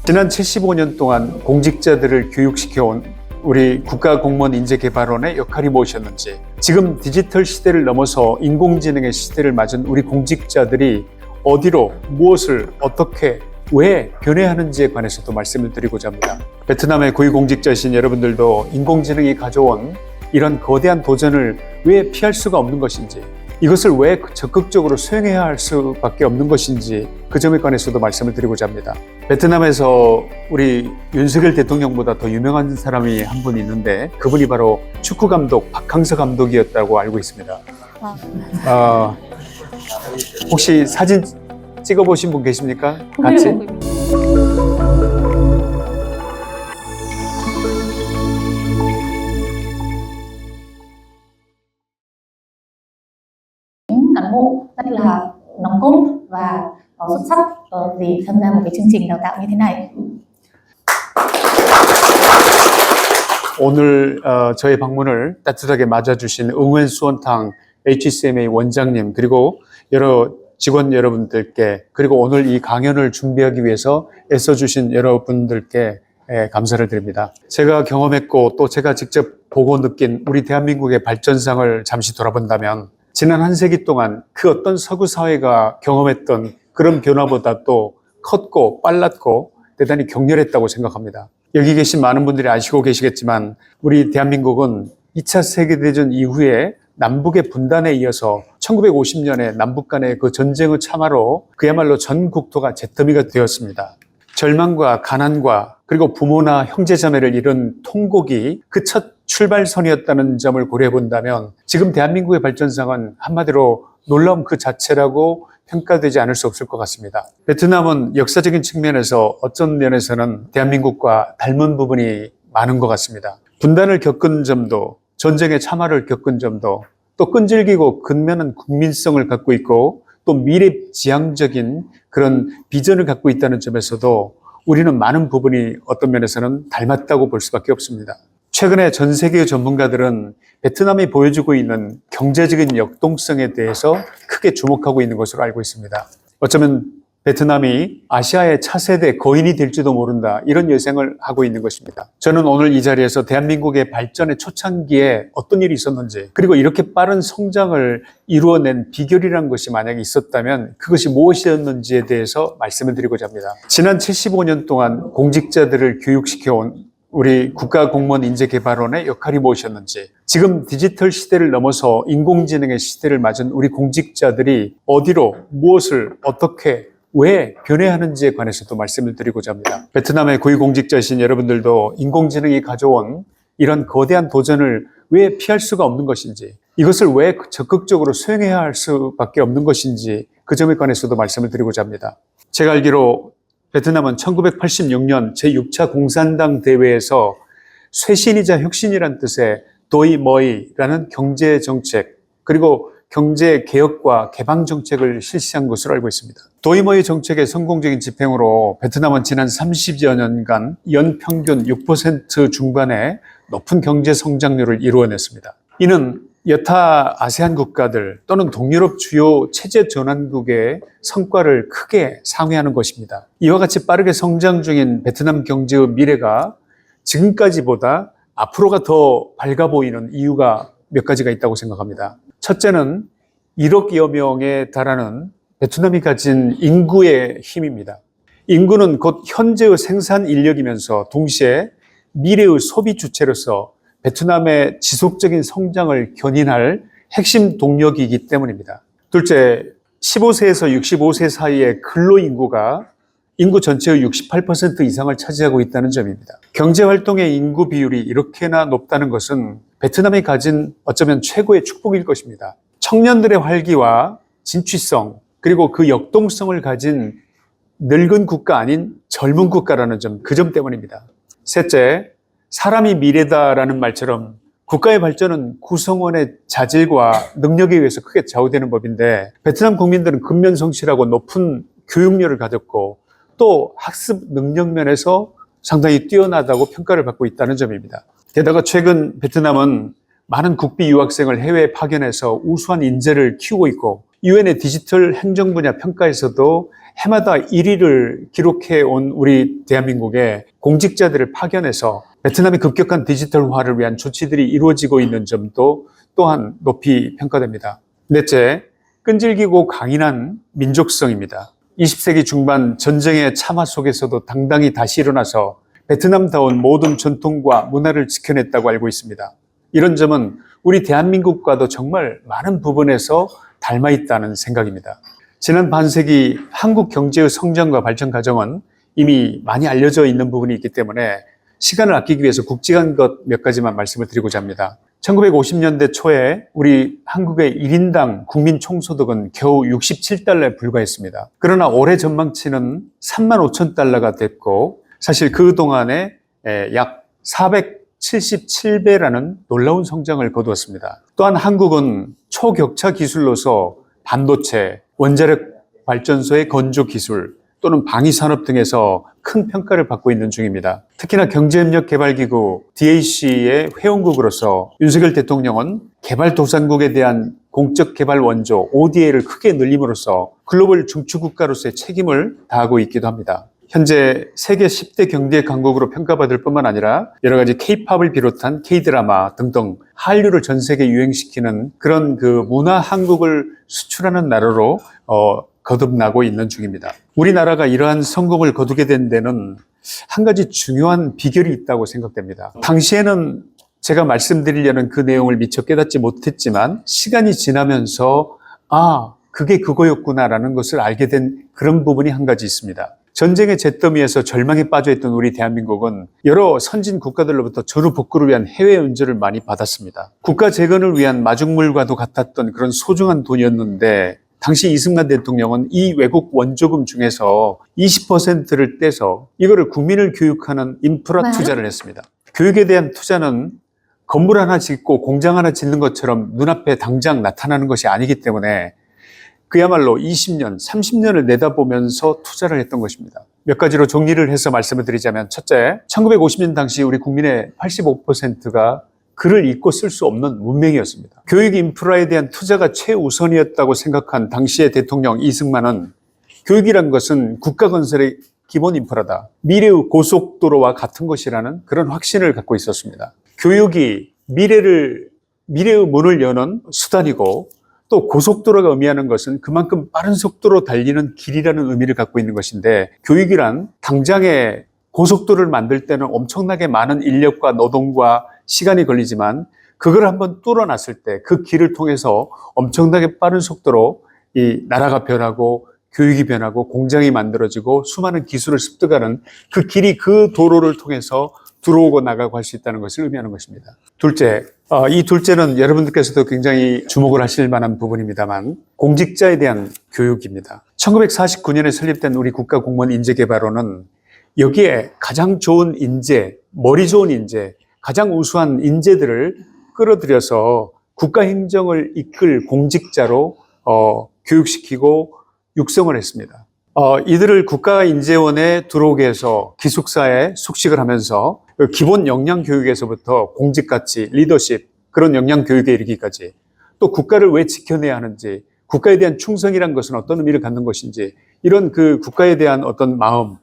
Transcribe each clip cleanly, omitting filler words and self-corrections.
지난 75년 동안 공직자들을 교육시켜온 우리 국가공무원인재개발원의 역할이 무엇이었는지, 지금 디지털 시대를 넘어서 인공지능의 시대를 맞은 우리 공직자들이 어디로, 무엇을, 어떻게, 왜 변해하는지에 관해서도 말씀을 드리고자 합니다. 베트남의 고위공직자이신 여러분들도 인공지능이 가져온 이런 거대한 도전을 왜 피할 수가 없는 것인지, 이것을 왜 적극적으로 수행해야 할 수밖에 없는 것인지, 그 점에 관해서도 말씀을 드리고자 합니다. 베트남에서 우리 윤석열 대통령보다 더 유명한 사람이 한 분 있는데, 그분이 바로 축구 감독 박항서 감독이었다고 알고 있습니다. 혹시 사진 찍어보신 분 계십니까? 같이? cán bộ rất là nòng cốt và xuất sắc vì tham gia một cái chương trình đào tạo như thế này. 오늘 저의 방문을 따뜻하게 맞아주신 응원 수원탕 HCMA 원장님, 그리고 여러 직원 여러분들께, 그리고 오늘 이 강연을 준비하기 위해서 애써주신 여러분들께 감사를 드립니다. 제가 경험했고 또 제가 직접 보고 느낀 우리 대한민국의 발전상을 잠시 돌아본다면, 지난 한 세기 동안 그 어떤 서구 사회가 경험했던 그런 변화보다 또 컸고 빨랐고 대단히 격렬했다고 생각합니다. 여기 계신 많은 분들이 아시고 계시겠지만, 우리 대한민국은 2차 세계대전 이후에 남북의 분단에 이어서 1950년에 남북 간의 그 전쟁의 참화로 그야말로 전 국토가 잿더미가 되었습니다. 절망과 가난과 그리고 부모나 형제자매를 잃은 통곡이 그 첫 출발선이었다는 점을 고려해 본다면, 지금 대한민국의 발전상은 한마디로 놀라움 그 자체라고 평가되지 않을 수 없을 것 같습니다. 베트남은 역사적인 측면에서 어떤 면에서는 대한민국과 닮은 부분이 많은 것 같습니다. 분단을 겪은 점도, 전쟁의 참화를 겪은 점도, 또 끈질기고 근면한 국민성을 갖고 있고 또 미래지향적인 그런 비전을 갖고 있다는 점에서도 우리는 많은 부분이 어떤 면에서는 닮았다고 볼 수밖에 없습니다. 최근에 전 세계의 전문가들은 베트남이 보여주고 있는 경제적인 역동성에 대해서 크게 주목하고 있는 것으로 알고 있습니다. 어쩌면 베트남이 아시아의 차세대 거인이 될지도 모른다, 이런 예상을 하고 있는 것입니다. 저는 오늘 이 자리에서 대한민국의 발전의 초창기에 어떤 일이 있었는지, 그리고 이렇게 빠른 성장을 이루어낸 비결이라는 것이 만약에 있었다면 그것이 무엇이었는지에 대해서 말씀을 드리고자 합니다. 지난 75년 동안 공직자들을 교육시켜온 우리 국가공무원인재개발원의 역할이 무엇이었는지, 지금 디지털 시대를 넘어서 인공지능의 시대를 맞은 우리 공직자들이 어디로, 무엇을, 어떻게, 왜 변해하는지에 관해서도 말씀을 드리고자 합니다. 베트남의 고위공직자이신 여러분들도 인공지능이 가져온 이런 거대한 도전을 왜 피할 수가 없는 것인지, 이것을 왜 적극적으로 수행해야 할 수밖에 없는 것인지, 그 점에 관해서도 말씀을 드리고자 합니다. 제가 알기로 베트남은 1986년 제6차 공산당 대회에서 쇄신이자 혁신이란 뜻의 도이머이라는 경제정책, 그리고 경제개혁과 개방정책을 실시한 것으로 알고 있습니다. 도이머이 정책의 성공적인 집행으로 베트남은 지난 30여 년간 연평균 6% 중반의 높은 경제 성장률을 이루어냈습니다. 이는 여타 아세안 국가들 또는 동유럽 주요 체제 전환국의 성과를 크게 상회하는 것입니다. 이와 같이 빠르게 성장 중인 베트남 경제의 미래가 지금까지보다 앞으로가 더 밝아 보이는 이유가 몇 가지가 있다고 생각합니다. 첫째는 1억여 명에 달하는 베트남이 가진 인구의 힘입니다. 인구는 곧 현재의 생산 인력이면서 동시에 미래의 소비 주체로서 베트남의 지속적인 성장을 견인할 핵심 동력이기 때문입니다. 둘째, 15세에서 65세 사이의 근로인구가 인구 전체의 68% 이상을 차지하고 있다는 점입니다. 경제활동의 인구 비율이 이렇게나 높다는 것은 베트남이 가진 어쩌면 최고의 축복일 것입니다. 청년들의 활기와 진취성, 그리고 그 역동성을 가진 늙은 국가 아닌 젊은 국가라는 점, 그 점 때문입니다. 셋째, 사람이 미래다라는 말처럼 국가의 발전은 구성원의 자질과 능력에 의해서 크게 좌우되는 법인데, 베트남 국민들은 근면성실하고 높은 교육열을 가졌고 또 학습 능력 면에서 상당히 뛰어나다고 평가를 받고 있다는 점입니다. 게다가 최근 베트남은 많은 국비 유학생을 해외에 파견해서 우수한 인재를 키우고 있고, 유엔의 디지털 행정 분야 평가에서도 해마다 1위를 기록해 온 우리 대한민국의 공직자들을 파견해서 베트남의 급격한 디지털화를 위한 조치들이 이루어지고 있는 점도 또한 높이 평가됩니다. 넷째, 끈질기고 강인한 민족성입니다. 20세기 중반 전쟁의 참화 속에서도 당당히 다시 일어나서 베트남다운 모든 전통과 문화를 지켜냈다고 알고 있습니다. 이런 점은 우리 대한민국과도 정말 많은 부분에서 닮아 있다는 생각입니다. 지난 반세기 한국 경제의 성장과 발전 과정은 이미 많이 알려져 있는 부분이 있기 때문에 시간을 아끼기 위해서 굵직한 것 몇 가지만 말씀을 드리고자 합니다. 1950년대 초에 우리 한국의 1인당 국민 총소득은 겨우 67달러에 불과했습니다. 그러나 올해 전망치는 3만 5천 달러가 됐고 사실 그동안에 약 477배라는 놀라운 성장을 거두었습니다. 또한 한국은 초격차 기술로서 반도체, 원자력 발전소의 건조 기술 또는 방위산업 등에서 큰 평가를 받고 있는 중입니다. 특히나 경제협력개발기구 DAC의 회원국으로서 윤석열 대통령은 개발도상국에 대한 공적 개발 원조 ODA를 크게 늘림으로써 글로벌 중추국가로서의 책임을 다하고 있기도 합니다. 현재 세계 10대 경제 강국으로 평가받을 뿐만 아니라 여러 가지 K-팝을 비롯한 K-드라마 등등 한류를 전 세계에 유행시키는 그런 그 문화 한국을 수출하는 나라로 거듭나고 있는 중입니다. 우리나라가 이러한 성공을 거두게 된 데는 한 가지 중요한 비결이 있다고 생각됩니다. 당시에는 제가 말씀드리려는 그 내용을 미처 깨닫지 못했지만 시간이 지나면서 그게 그거였구나라는 것을 알게 된 그런 부분이 한 가지 있습니다. 전쟁의 잿더미에서 절망에 빠져있던 우리 대한민국은 여러 선진 국가들로부터 전후 복구를 위한 해외援助를 많이 받았습니다. 국가 재건을 위한 마중물과도 같았던 그런 소중한 돈이었는데 당시 이승만 대통령은 이 외국 원조금 중에서 20%를 떼서 이거를 국민을 교육하는 인프라 투자를 했습니다. 교육에 대한 투자는 건물 하나 짓고 공장 하나 짓는 것처럼 눈앞에 당장 나타나는 것이 아니기 때문에 그야말로 20년, 30년을 내다보면서 투자를 했던 것입니다. 몇 가지로 정리를 해서 말씀을 드리자면 첫째, 1950년 당시 우리 국민의 85%가 글을 읽고 쓸 수 없는 문맹이었습니다. 교육 인프라에 대한 투자가 최우선이었다고 생각한 당시의 대통령 이승만은 교육이란 것은 국가 건설의 기본 인프라다. 미래의 고속도로와 같은 것이라는 그런 확신을 갖고 있었습니다. 교육이 미래의 문을 여는 수단이고 또 고속도로가 의미하는 것은 그만큼 빠른 속도로 달리는 길이라는 의미를 갖고 있는 것인데 교육이란 당장에 고속도로를 만들 때는 엄청나게 많은 인력과 노동과 시간이 걸리지만 그걸 한번 뚫어놨을 때 그 길을 통해서 엄청나게 빠른 속도로 이 나라가 변하고 교육이 변하고 공장이 만들어지고 수많은 기술을 습득하는 그 길이 그 도로를 통해서 들어오고 나가고 할 수 있다는 것을 의미하는 것입니다. 둘째, 이 둘째는 여러분들께서도 굉장히 주목을 하실 만한 부분입니다만 공직자에 대한 교육입니다. 1949년에 설립된 우리 국가공무원 인재개발원은 여기에 가장 좋은 인재, 머리 좋은 인재, 가장 우수한 인재들을 끌어들여서 국가행정을 이끌 공직자로 교육시키고 육성을 했습니다. 이들을 국가인재원에 들어오게 해서 기숙사에 숙식을 하면서 기본 역량 교육에서부터 공직가치, 리더십, 그런 역량 교육에 이르기까지 또 국가를 왜 지켜내야 하는지, 국가에 대한 충성이란 것은 어떤 의미를 갖는 것인지 이런 그 국가에 대한 어떤 마음,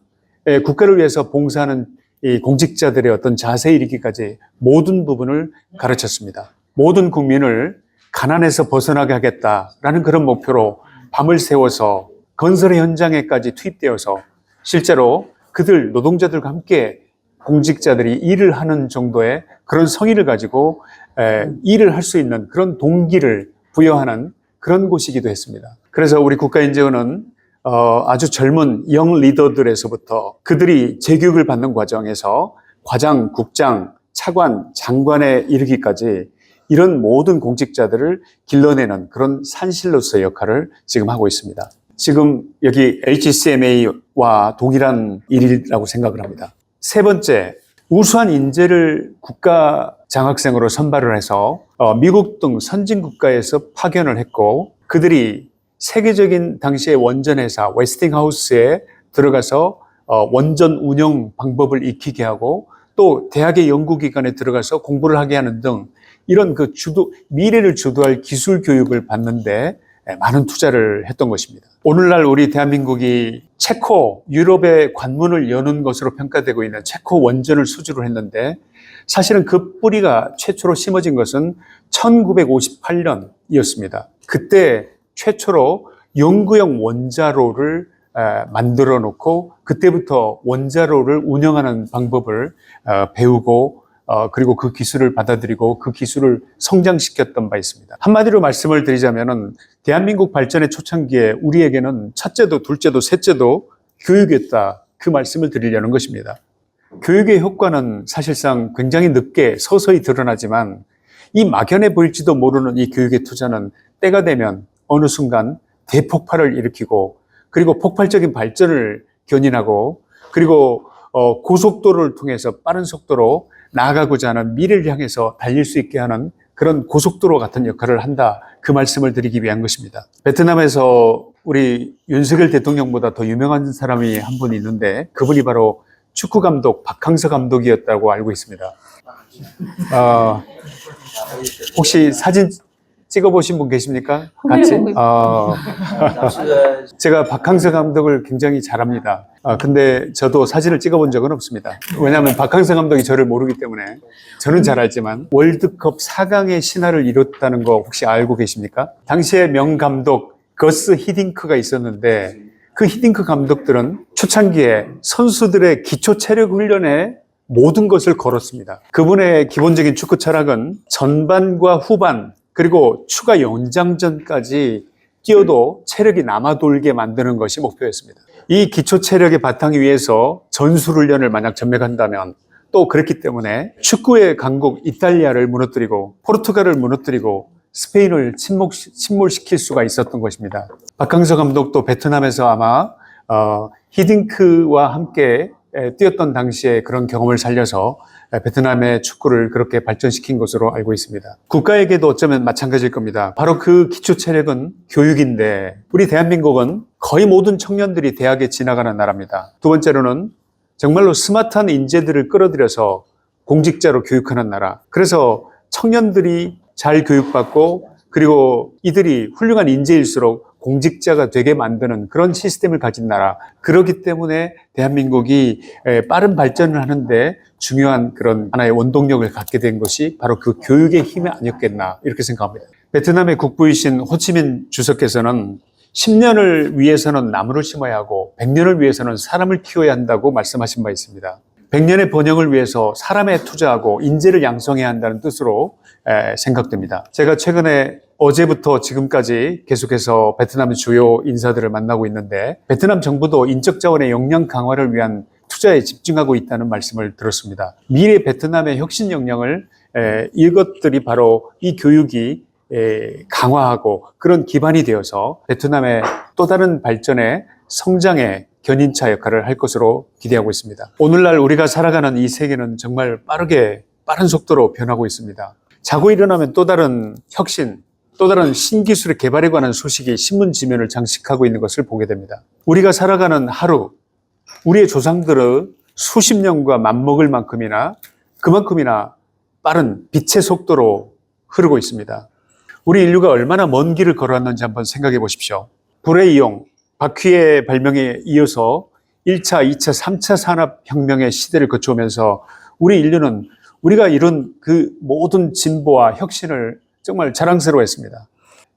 국가를 위해서 봉사하는 이 공직자들의 어떤 자세에 이르기까지 모든 부분을 가르쳤습니다. 모든 국민을 가난에서 벗어나게 하겠다라는 그런 목표로 밤을 새워서 건설의 현장에까지 투입되어서 실제로 그들 노동자들과 함께 공직자들이 일을 하는 정도의 그런 성의를 가지고 일을 할 수 있는 그런 동기를 부여하는 그런 곳이기도 했습니다. 그래서 우리 국가인재원은 아주 젊은 영 리더들에서부터 그들이 재교육을 받는 과정에서 과장, 국장, 차관, 장관에 이르기까지 이런 모든 공직자들을 길러내는 그런 산실로서의 역할을 지금 하고 있습니다. 지금 여기 HCMA와 동일한 일이라고 생각을 합니다. 세 번째, 우수한 인재를 국가 장학생으로 선발을 해서 미국 등 선진국가에서 파견을 했고 그들이 세계적인 당시의 원전회사 웨스팅하우스에 들어가서 원전 운영 방법을 익히게 하고 또 대학의 연구기관에 들어가서 공부를 하게 하는 등 이런 그 미래를 주도할 기술 교육을 받는데 많은 투자를 했던 것입니다. 오늘날 우리 대한민국이 체코, 유럽의 관문을 여는 것으로 평가되고 있는 체코 원전을 수주를 했는데 사실은 그 뿌리가 최초로 심어진 것은 1958년이었습니다. 그때 최초로 연구용 원자로를 만들어 놓고 그때부터 원자로를 운영하는 방법을 배우고 그리고 그 기술을 받아들이고 그 기술을 성장시켰던 바 있습니다. 한마디로 말씀을 드리자면은 대한민국 발전의 초창기에 우리에게는 첫째도 둘째도 셋째도 교육이었다. 그 말씀을 드리려는 것입니다. 교육의 효과는 사실상 굉장히 늦게 서서히 드러나지만 이 막연해 보일지도 모르는 이 교육의 투자는 때가 되면 어느 순간 대폭발을 일으키고 그리고 폭발적인 발전을 견인하고 그리고 고속도로를 통해서 빠른 속도로 나아가고자 하는 미래를 향해서 달릴 수 있게 하는 그런 고속도로 같은 역할을 한다. 그 말씀을 드리기 위한 것입니다. 베트남에서 우리 윤석열 대통령보다 더 유명한 사람이 한 분이 있는데 그분이 바로 축구 감독 박항서 감독이었다고 알고 있습니다. 혹시 사진 찍어보신 분 계십니까? 같이? 제가 박항서 감독을 굉장히 잘합니다. 근데 저도 사진을 찍어본 적은 없습니다. 왜냐하면 박항서 감독이 저를 모르기 때문에 저는 잘 알지만 월드컵 4강의 신화를 이뤘다는 거 혹시 알고 계십니까? 당시에 명감독 거스 히딩크가 있었는데 그 히딩크 감독들은 초창기에 선수들의 기초 체력 훈련에 모든 것을 걸었습니다. 그분의 기본적인 축구 철학은 전반과 후반 그리고 추가 연장전까지 뛰어도 체력이 남아 돌게 만드는 것이 목표였습니다. 이 기초 체력의 바탕 위에서 전술훈련을 만약 전맥한다면 또 그렇기 때문에 축구의 강국 이탈리아를 무너뜨리고 포르투갈을 무너뜨리고 스페인을 침몰시킬 수가 있었던 것입니다. 박항서 감독도 베트남에서 아마 히딩크와 함께 뛰었던 당시에 그런 경험을 살려서 베트남의 축구를 그렇게 발전시킨 것으로 알고 있습니다. 국가에게도 어쩌면 마찬가지일 겁니다. 바로 그 기초 체력은 교육인데 우리 대한민국은 거의 모든 청년들이 대학에 지나가는 나라입니다. 두 번째로는 정말로 스마트한 인재들을 끌어들여서 공직자로 교육하는 나라. 그래서 청년들이 잘 교육받고 그리고 이들이 훌륭한 인재일수록 공직자가 되게 만드는 그런 시스템을 가진 나라. 그렇기 때문에 대한민국이 빠른 발전을 하는데 중요한 그런 하나의 원동력을 갖게 된 것이 바로 그 교육의 힘이 아니었겠나 이렇게 생각합니다. 베트남의 국부이신 호치민 주석께서는 10년을 위해서는 나무를 심어야 하고 100년을 위해서는 사람을 키워야 한다고 말씀하신 바 있습니다. 100년의 번영을 위해서 사람에 투자하고 인재를 양성해야 한다는 뜻으로 생각됩니다. 제가 최근에 어제부터 지금까지 계속해서 베트남의 주요 인사들을 만나고 있는데 베트남 정부도 인적 자원의 역량 강화를 위한 투자에 집중하고 있다는 말씀을 들었습니다. 미래 베트남의 혁신 역량을 이것들이 바로 이 교육이 강화하고 그런 기반이 되어서 베트남의 또 다른 발전의 성장의 견인차 역할을 할 것으로 기대하고 있습니다. 오늘날 우리가 살아가는 이 세계는 정말 빠른 속도로 변하고 있습니다. 자고 일어나면 또 다른 혁신, 또 다른 신기술의 개발에 관한 소식이 신문 지면을 장식하고 있는 것을 보게 됩니다. 우리가 살아가는 하루, 우리의 조상들은 수십 년과 맞먹을 만큼이나 그만큼이나 빠른 빛의 속도로 흐르고 있습니다. 우리 인류가 얼마나 먼 길을 걸어왔는지 한번 생각해 보십시오. 불의 이용, 바퀴의 발명에 이어서 1차, 2차, 3차 산업혁명의 시대를 거쳐오면서 우리 인류는 우리가 이룬 그 모든 진보와 혁신을 정말 자랑스러워했습니다.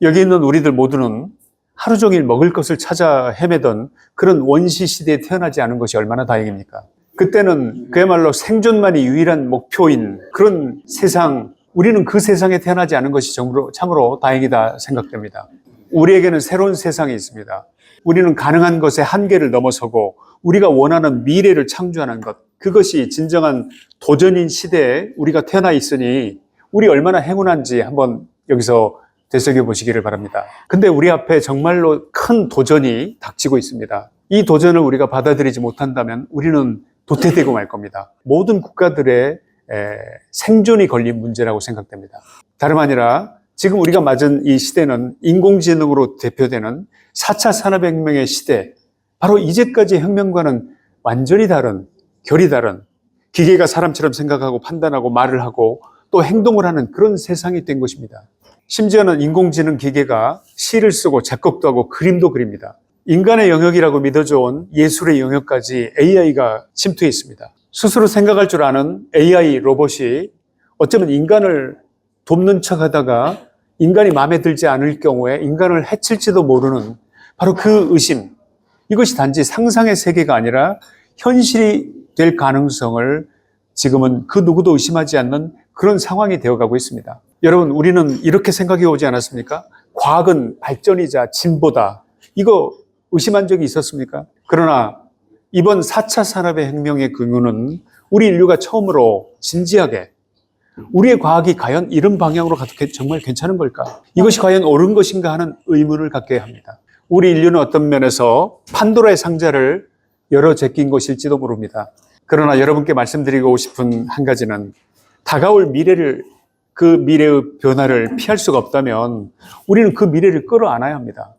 여기 있는 우리들 모두는 하루 종일 먹을 것을 찾아 헤매던 그런 원시 시대에 태어나지 않은 것이 얼마나 다행입니까? 그때는 그야말로 생존만이 유일한 목표인 그런 세상, 우리는 그 세상에 태어나지 않은 것이 참으로 다행이다 생각됩니다. 우리에게는 새로운 세상이 있습니다. 우리는 가능한 것의 한계를 넘어서고 우리가 원하는 미래를 창조하는 것, 그것이 진정한 도전인 시대에 우리가 태어나 있으니 우리 얼마나 행운한지 한번 여기서 되새겨 보시기를 바랍니다. 근데 우리 앞에 정말로 큰 도전이 닥치고 있습니다. 이 도전을 우리가 받아들이지 못한다면 우리는 도태되고 말 겁니다. 모든 국가들의 생존이 걸린 문제라고 생각됩니다. 다름 아니라 지금 우리가 맞은 이 시대는 인공지능으로 대표되는 4차 산업혁명의 시대, 바로 이제까지의 혁명과는 완전히 다른, 결이 다른, 기계가 사람처럼 생각하고 판단하고 말을 하고 또 행동을 하는 그런 세상이 된 것입니다. 심지어는 인공지능 기계가 시를 쓰고 작곡도 하고 그림도 그립니다. 인간의 영역이라고 믿어져온 예술의 영역까지 AI가 침투해 있습니다. 스스로 생각할 줄 아는 AI 로봇이 어쩌면 인간을 돕는 척 하다가 인간이 마음에 들지 않을 경우에 인간을 해칠지도 모르는 바로 그 의심, 이것이 단지 상상의 세계가 아니라 현실이 될 가능성을 지금은 그 누구도 의심하지 않는 그런 상황이 되어가고 있습니다. 여러분, 우리는 이렇게 생각해 오지 않았습니까? 과학은 발전이자 진보다. 이거 의심한 적이 있었습니까? 그러나 이번 4차 산업의 혁명의 근원은 우리 인류가 처음으로 진지하게 우리의 과학이 과연 이런 방향으로 가도 정말 괜찮은 걸까? 이것이 과연 옳은 것인가 하는 의문을 갖게 합니다. 우리 인류는 어떤 면에서 판도라의 상자를 열어 제낀 것일지도 모릅니다. 그러나 여러분께 말씀드리고 싶은 한 가지는 다가올 미래를, 그 미래의 변화를 피할 수가 없다면 우리는 그 미래를 끌어안아야 합니다.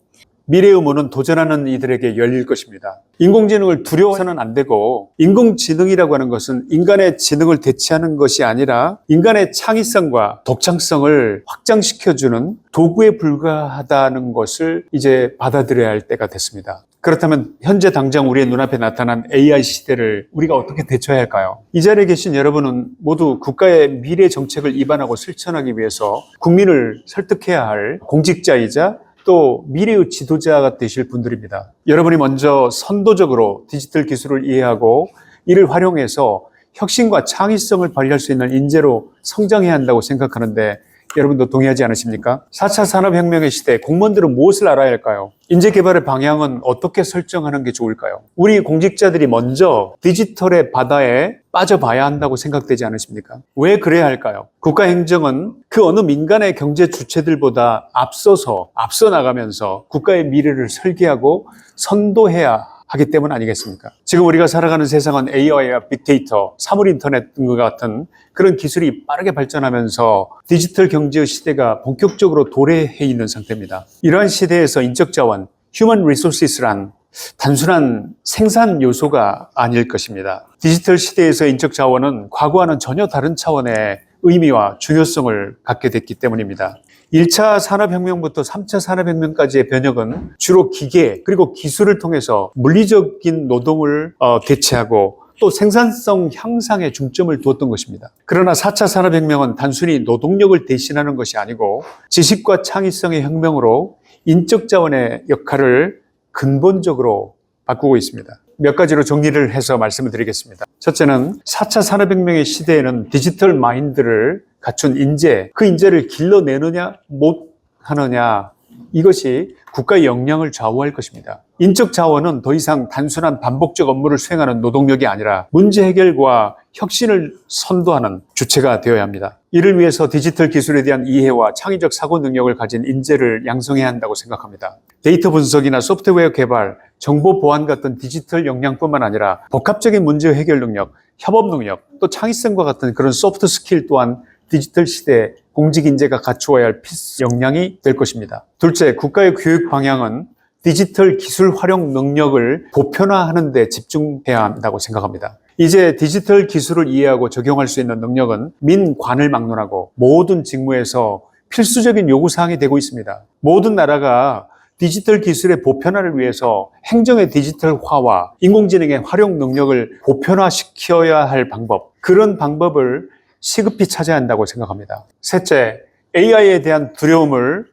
미래의 문은 도전하는 이들에게 열릴 것입니다. 인공지능을 두려워서는 안 되고, 인공지능이라고 하는 것은 인간의 지능을 대체하는 것이 아니라 인간의 창의성과 독창성을 확장시켜주는 도구에 불과하다는 것을 이제 받아들여야 할 때가 됐습니다. 그렇다면 현재 당장 우리의 눈앞에 나타난 AI 시대를 우리가 어떻게 대처해야 할까요? 이 자리에 계신 여러분은 모두 국가의 미래 정책을 입안하고 실천하기 위해서 국민을 설득해야 할 공직자이자 또 미래의 지도자가 되실 분들입니다. 여러분이 먼저 선도적으로 디지털 기술을 이해하고 이를 활용해서 혁신과 창의성을 발휘할 수 있는 인재로 성장해야 한다고 생각하는데 여러분도 동의하지 않으십니까? 4차 산업혁명의 시대, 공무원들은 무엇을 알아야 할까요? 인재개발의 방향은 어떻게 설정하는 게 좋을까요? 우리 공직자들이 먼저 디지털의 바다에 빠져봐야 한다고 생각되지 않으십니까? 왜 그래야 할까요? 국가행정은 그 어느 민간의 경제 주체들보다 앞서 나가면서 국가의 미래를 설계하고 선도해야 하기 때문 아니겠습니까? 지금 우리가 살아가는 세상은 AI와 빅데이터, 사물인터넷 등과 같은 그런 기술이 빠르게 발전하면서 디지털 경제의 시대가 본격적으로 도래해 있는 상태입니다. 이러한 시대에서 인적 자원, 휴먼 리소시스란 단순한 생산 요소가 아닐 것입니다. 디지털 시대에서 인적 자원은 과거와는 전혀 다른 차원의 의미와 중요성을 갖게 됐기 때문입니다. 1차 산업혁명부터 3차 산업혁명까지의 변혁은 주로 기계 그리고 기술을 통해서 물리적인 노동을 대체하고 또 생산성 향상에 중점을 두었던 것입니다. 그러나 4차 산업혁명은 단순히 노동력을 대신하는 것이 아니고 지식과 창의성의 혁명으로 인적 자원의 역할을 근본적으로 바꾸고 있습니다. 몇 가지로 정리를 해서 말씀을 드리겠습니다. 첫째는 4차 산업혁명의 시대에는 디지털 마인드를 갖춘 인재, 그 인재를 길러내느냐 못하느냐, 이것이 국가의 역량을 좌우할 것입니다. 인적 자원은 더 이상 단순한 반복적 업무를 수행하는 노동력이 아니라 문제 해결과 혁신을 선도하는 주체가 되어야 합니다. 이를 위해서 디지털 기술에 대한 이해와 창의적 사고 능력을 가진 인재를 양성해야 한다고 생각합니다. 데이터 분석이나 소프트웨어 개발, 정보 보안 같은 디지털 역량뿐만 아니라 복합적인 문제 해결 능력, 협업 능력, 또 창의성과 같은 그런 소프트 스킬 또한 디지털 시대에 공직 인재가 갖추어야 할 필수 역량이 될 것입니다. 둘째, 국가의 교육 방향은 디지털 기술 활용 능력을 보편화하는 데 집중해야 한다고 생각합니다. 이제 디지털 기술을 이해하고 적용할 수 있는 능력은 민관을 막론하고 모든 직무에서 필수적인 요구사항이 되고 있습니다. 모든 나라가 디지털 기술의 보편화를 위해서 행정의 디지털화와 인공지능의 활용 능력을 보편화시켜야 할 방법, 그런 방법을 시급히 찾아야 한다고 생각합니다. 셋째, AI에 대한 두려움을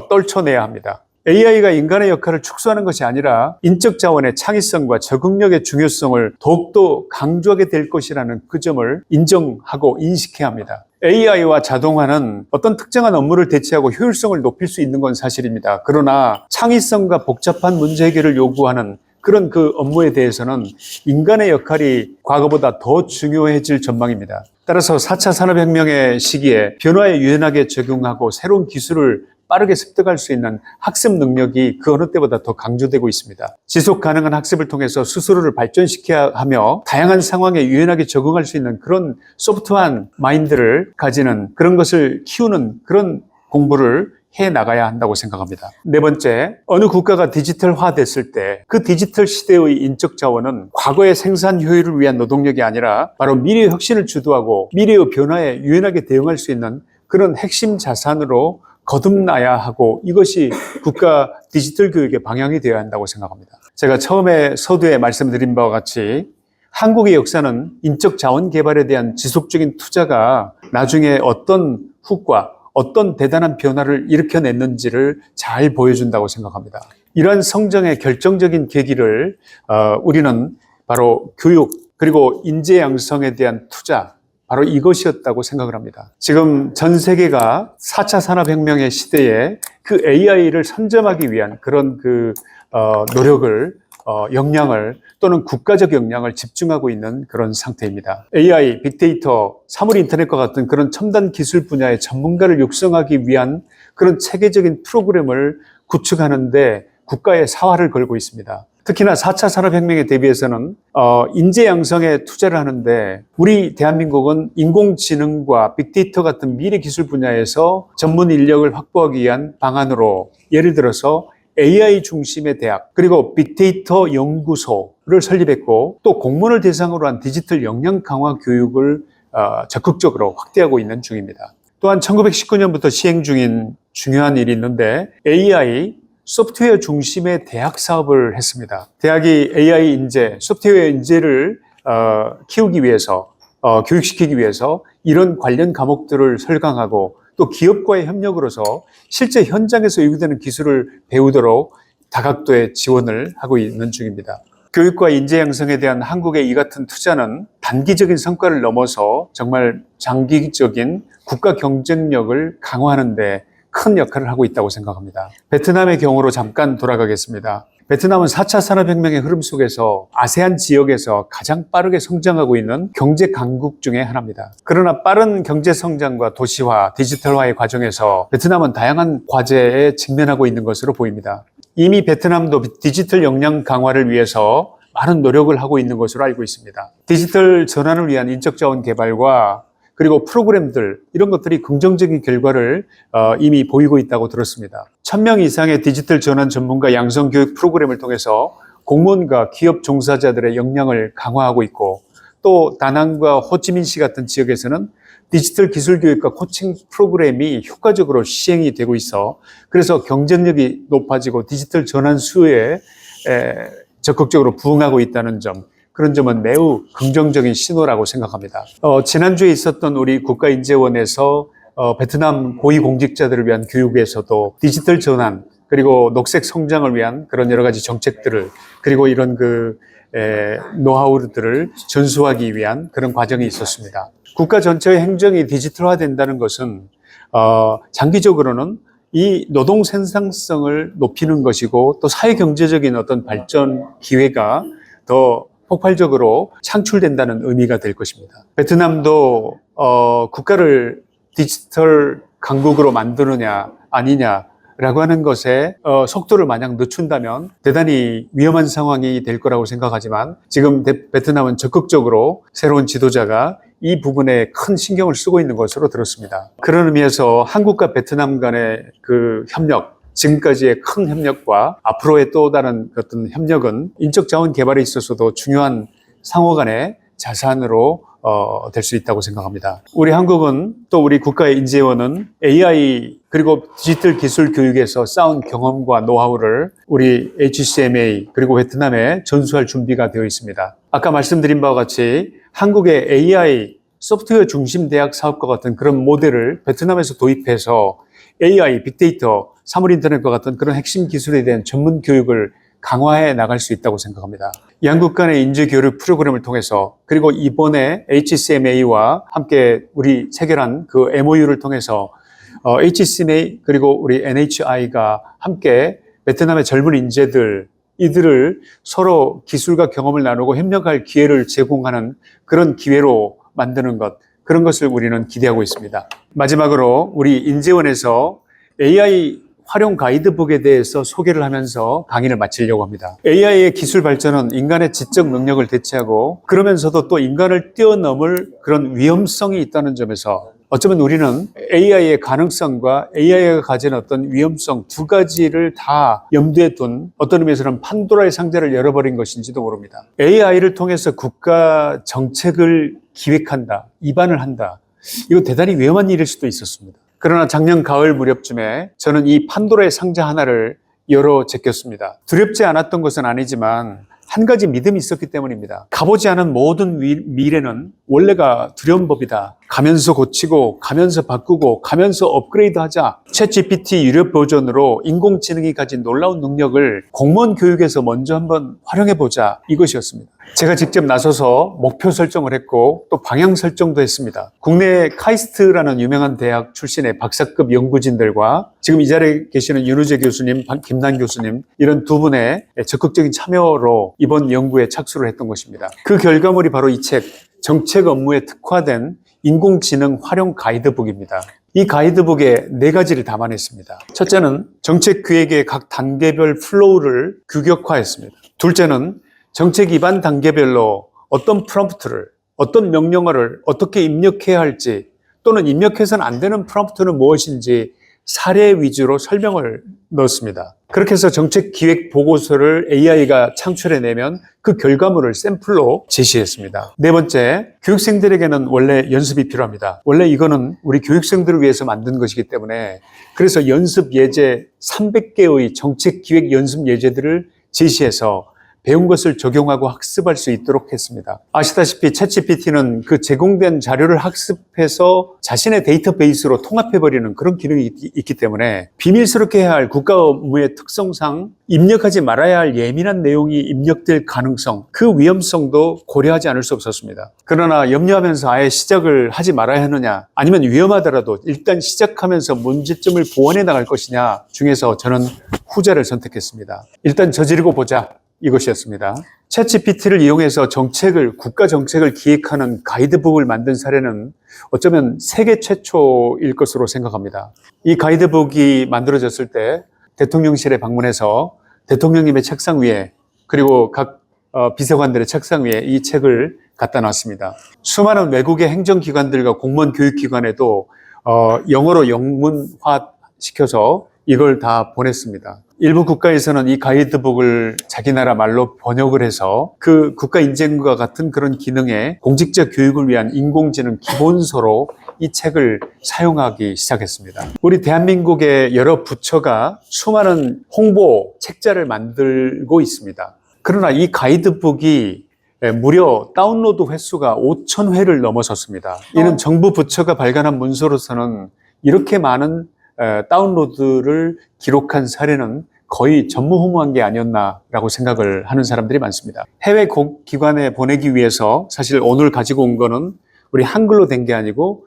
떨쳐내야 합니다. AI가 인간의 역할을 축소하는 것이 아니라 인적 자원의 창의성과 적응력의 중요성을 더욱더 강조하게 될 것이라는 그 점을 인정하고 인식해야 합니다. AI와 자동화는 어떤 특정한 업무를 대체하고 효율성을 높일 수 있는 건 사실입니다. 그러나 창의성과 복잡한 문제 해결을 요구하는 그런 그 업무에 대해서는 인간의 역할이 과거보다 더 중요해질 전망입니다. 따라서 4차 산업혁명의 시기에 변화에 유연하게 적용하고 새로운 기술을 빠르게 습득할 수 있는 학습 능력이 그 어느 때보다 더 강조되고 있습니다. 지속 가능한 학습을 통해서 스스로를 발전시켜야 하며 다양한 상황에 유연하게 적응할 수 있는 그런 소프트한 마인드를 가지는 그런 것을 키우는 그런 공부를 해 나가야 한다고 생각합니다. 네 번째, 어느 국가가 디지털화 됐을 때 그 디지털 시대의 인적 자원은 과거의 생산 효율을 위한 노동력이 아니라 바로 미래의 혁신을 주도하고 미래의 변화에 유연하게 대응할 수 있는 그런 핵심 자산으로 거듭나야 하고 이것이 국가 디지털 교육의 방향이 되어야 한다고 생각합니다. 제가 처음에 서두에 말씀드린 바와 같이 한국의 역사는 인적 자원 개발에 대한 지속적인 투자가 나중에 어떤 후과, 어떤 대단한 변화를 일으켜냈는지를 잘 보여준다고 생각합니다. 이러한 성장의 결정적인 계기를 우리는 바로 교육 그리고 인재 양성에 대한 투자, 바로 이것이었다고 생각을 합니다. 지금 전 세계가 4차 산업혁명의 시대에 그 AI를 선점하기 위한 그런 노력을, 역량을 또는 국가적 역량을 집중하고 있는 그런 상태입니다. AI, 빅데이터, 사물 인터넷과 같은 그런 첨단 기술 분야의 전문가를 육성하기 위한 그런 체계적인 프로그램을 구축하는데 국가의 사활을 걸고 있습니다. 특히나 4차 산업혁명에 대비해서는 인재 양성에 투자를 하는데 우리 대한민국은 인공지능과 빅데이터 같은 미래 기술 분야에서 전문 인력을 확보하기 위한 방안으로 예를 들어서 AI 중심의 대학 그리고 빅데이터 연구소를 설립했고 또 공무원을 대상으로 한 디지털 역량 강화 교육을 적극적으로 확대하고 있는 중입니다. 또한 1919년부터 시행 중인 중요한 일이 있는데 AI 소프트웨어 중심의 대학 사업을 했습니다. 대학이 AI 인재, 소프트웨어 인재를 키우기 위해서, 교육시키기 위해서 이런 관련 과목들을 설강하고 또 기업과의 협력으로서 실제 현장에서 요구되는 기술을 배우도록 다각도의 지원을 하고 있는 중입니다. 교육과 인재 양성에 대한 한국의 이 같은 투자는 단기적인 성과를 넘어서 정말 장기적인 국가 경쟁력을 강화하는 데 큰 역할을 하고 있다고 생각합니다. 베트남의 경우로 잠깐 돌아가겠습니다. 베트남은 4차 산업혁명의 흐름 속에서 아세안 지역에서 가장 빠르게 성장하고 있는 경제 강국 중에 하나입니다. 그러나 빠른 경제 성장과 도시화, 디지털화의 과정에서 베트남은 다양한 과제에 직면하고 있는 것으로 보입니다. 이미 베트남도 디지털 역량 강화를 위해서 많은 노력을 하고 있는 것으로 알고 있습니다. 디지털 전환을 위한 인적 자원 개발과 그리고 프로그램들 이런 것들이 긍정적인 결과를 이미 보이고 있다고 들었습니다. 1000명 이상의 디지털 전환 전문가 양성 교육 프로그램을 통해서 공무원과 기업 종사자들의 역량을 강화하고 있고 또 다낭과 호치민시 같은 지역에서는 디지털 기술 교육과 코칭 프로그램이 효과적으로 시행이 되고 있어 그래서 경쟁력이 높아지고 디지털 전환 수요에 적극적으로 부응하고 있다는 점 그런 점은 매우 긍정적인 신호라고 생각합니다. 지난주에 있었던 우리 국가인재원에서 베트남 고위공직자들을 위한 교육에서도 디지털 전환 그리고 녹색 성장을 위한 그런 여러 가지 정책들을 그리고 이런 노하우들을 전수하기 위한 그런 과정이 있었습니다. 국가 전체의 행정이 디지털화된다는 것은 장기적으로는 이 노동 생산성을 높이는 것이고 또 사회 경제적인 어떤 발전 기회가 더 폭발적으로 창출된다는 의미가 될 것입니다. 베트남도 국가를 디지털 강국으로 만드느냐 아니냐라고 하는 것에 속도를 마냥 늦춘다면 대단히 위험한 상황이 될 거라고 생각하지만 지금 베트남은 적극적으로 새로운 지도자가 이 부분에 큰 신경을 쓰고 있는 것으로 들었습니다. 그런 의미에서 한국과 베트남 간의 그 협력 지금까지의 큰 협력과 앞으로의 또 다른 어떤 협력은 인적 자원 개발에 있어서도 중요한 상호 간의 자산으로 될 수 있다고 생각합니다. 우리 한국은 또 우리 국가의 인재원은 AI 그리고 디지털 기술 교육에서 쌓은 경험과 노하우를 우리 HCMA 그리고 베트남에 전수할 준비가 되어 있습니다. 아까 말씀드린 바와 같이 한국의 AI 소프트웨어 중심 대학 사업과 같은 그런 모델을 베트남에서 도입해서 AI, 빅데이터, 사물 인터넷과 같은 그런 핵심 기술에 대한 전문 교육을 강화해 나갈 수 있다고 생각합니다. 양국 간의 인재 교류 프로그램을 통해서 그리고 이번에 HCMA와 함께 우리 체결한 그 MOU를 통해서 HCMA 그리고 우리 NHI가 함께 베트남의 젊은 인재들 이들을 서로 기술과 경험을 나누고 협력할 기회를 제공하는 그런 기회로 만드는 것 그런 것을 우리는 기대하고 있습니다. 마지막으로 우리 인재원에서 AI 활용 가이드북에 대해서 소개를 하면서 강의를 마치려고 합니다. AI의 기술 발전은 인간의 지적 능력을 대체하고 그러면서도 또 인간을 뛰어넘을 그런 위험성이 있다는 점에서 어쩌면 우리는 AI의 가능성과 AI가 가진 어떤 위험성 두 가지를 다 염두에 둔 어떤 의미에서는 판도라의 상자를 열어버린 것인지도 모릅니다. AI를 통해서 국가 정책을 기획한다, 입안을 한다. 이거 대단히 위험한 일일 수도 있었습니다. 그러나 작년 가을 무렵쯤에 저는 이 판도라의 상자 하나를 열어 제꼈습니다. 두렵지 않았던 것은 아니지만 한 가지 믿음이 있었기 때문입니다. 가보지 않은 모든 미래는 원래가 두려운 법이다. 가면서 고치고, 가면서 바꾸고, 가면서 업그레이드 하자. 챗GPT 유료 버전으로 인공지능이 가진 놀라운 능력을 공무원 교육에서 먼저 한번 활용해보자. 이것이었습니다. 제가 직접 나서서 목표 설정을 했고 또 방향 설정도 했습니다. 국내 카이스트라는 유명한 대학 출신의 박사급 연구진들과 지금 이 자리에 계시는 윤우재 교수님, 김난 교수님 이런 두 분의 적극적인 참여로 이번 연구에 착수를 했던 것입니다. 그 결과물이 바로 이 책, 정책 업무에 특화된 인공지능 활용 가이드북입니다. 이 가이드북에 4가지를 담아냈습니다. 첫째는 정책 기획의 각 단계별 플로우를 규격화했습니다. 둘째는 정책 입안 단계별로 어떤 프롬프트를, 어떤 명령어를 어떻게 입력해야 할지 또는 입력해서는 안 되는 프롬프트는 무엇인지 사례 위주로 설명을 넣었습니다. 그렇게 해서 정책 기획 보고서를 AI가 창출해내면 그 결과물을 샘플로 제시했습니다. 네 번째, 교육생들에게는 원래 연습이 필요합니다. 원래 이거는 우리 교육생들을 위해서 만든 것이기 때문에 그래서 연습 예제 300개의 정책 기획 연습 예제들을 제시해서 배운 것을 적용하고 학습할 수 있도록 했습니다. 아시다시피 챗GPT는 그 제공된 자료를 학습해서 자신의 데이터베이스로 통합해버리는 그런 기능이 있기 때문에 비밀스럽게 해야 할 국가 업무의 특성상 입력하지 말아야 할 예민한 내용이 입력될 가능성, 그 위험성도 고려하지 않을 수 없었습니다. 그러나 염려하면서 아예 시작을 하지 말아야 하느냐, 아니면 위험하더라도 일단 시작하면서 문제점을 보완해 나갈 것이냐 중에서 저는 후자를 선택했습니다. 일단 저지르고 보자. 이것이었습니다. 챗GPT를 이용해서 국가 정책을 기획하는 가이드북을 만든 사례는 어쩌면 세계 최초일 것으로 생각합니다. 이 가이드북이 만들어졌을 때 대통령실에 방문해서 대통령님의 책상 위에 그리고 각 비서관들의 책상 위에 이 책을 갖다 놨습니다. 수많은 외국의 행정기관들과 공무원 교육기관에도 영어로 영문화 시켜서 이걸 다 보냈습니다. 일부 국가에서는 이 가이드북을 자기 나라 말로 번역을 해서 그 국가 인증과 같은 그런 기능의 공직자 교육을 위한 인공지능 기본서로 이 책을 사용하기 시작했습니다. 우리 대한민국의 여러 부처가 수많은 홍보 책자를 만들고 있습니다. 그러나 이 가이드북이 무려 다운로드 횟수가 5,000회를 넘어섰습니다. 이는 정부 부처가 발간한 문서로서는 이렇게 많은 다운로드를 기록한 사례는 거의 전무후무한 게 아니었나라고 생각을 하는 사람들이 많습니다. 해외 기관에 보내기 위해서 사실 오늘 가지고 온 거는 우리 한글로 된 게 아니고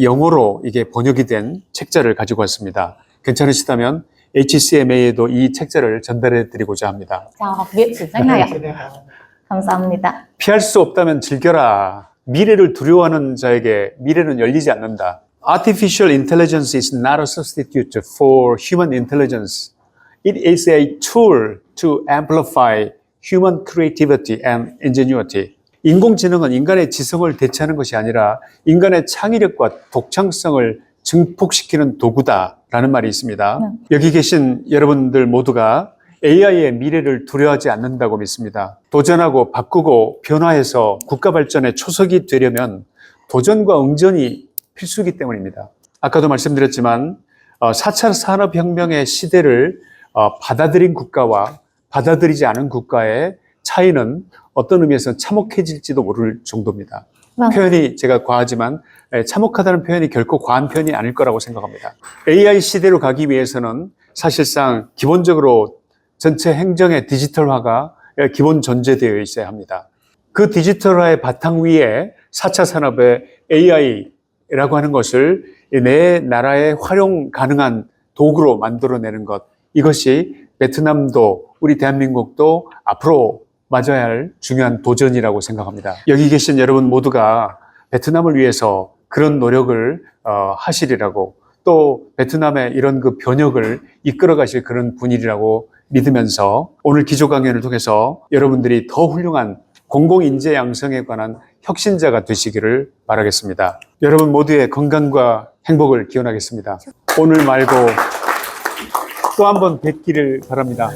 영어로 이게 번역이 된 책자를 가지고 왔습니다. 괜찮으시다면 HCMA에도 이 책자를 전달해 드리고자 합니다. Chào học viện sử sách này ạ. 감사합니다. 피할 수 없다면 즐겨라. 미래를 두려워하는 자에게 미래는 열리지 않는다. Artificial intelligence is not a substitute for human intelligence. It is a tool to amplify human creativity and ingenuity. 인공지능은 인간의 지성을 대체하는 것이 아니라 인간의 창의력과 독창성을 증폭시키는 도구다라는 말이 있습니다. 여기 계신 여러분들 모두가 AI의 미래를 두려워하지 않는다고 믿습니다. 도전하고 바꾸고 변화해서 국가 발전의 초석이 되려면 도전과 응전이 필수이기 때문입니다. 아까도 말씀드렸지만 4차 산업혁명의 시대를 받아들인 국가와 받아들이지 않은 국가의 차이는 어떤 의미에서 참혹해질지도 모를 정도입니다. 표현이 제가 과하지만 참혹하다는 표현이 결코 과한 표현이 아닐 거라고 생각합니다. AI 시대로 가기 위해서는 사실상 기본적으로 전체 행정의 디지털화가 기본 전제되어 있어야 합니다. 그 디지털화의 바탕 위에 4차 산업의 AI라고 하는 것을 내 나라에 활용 가능한 도구로 만들어내는 것, 이것이 베트남도 우리 대한민국도 앞으로 맞아야 할 중요한 도전이라고 생각합니다. 여기 계신 여러분 모두가 베트남을 위해서 그런 노력을 하시리라고, 또 베트남의 이런 그 변혁을 이끌어 가실 그런 분이라고 믿으면서 오늘 기조 강연을 통해서 여러분들이 더 훌륭한 공공인재 양성에 관한 혁신자가 되시기를 바라겠습니다. 여러분 모두의 건강과 행복을 기원하겠습니다. 오늘 말고 또 한 번 뵙기를 바랍니다.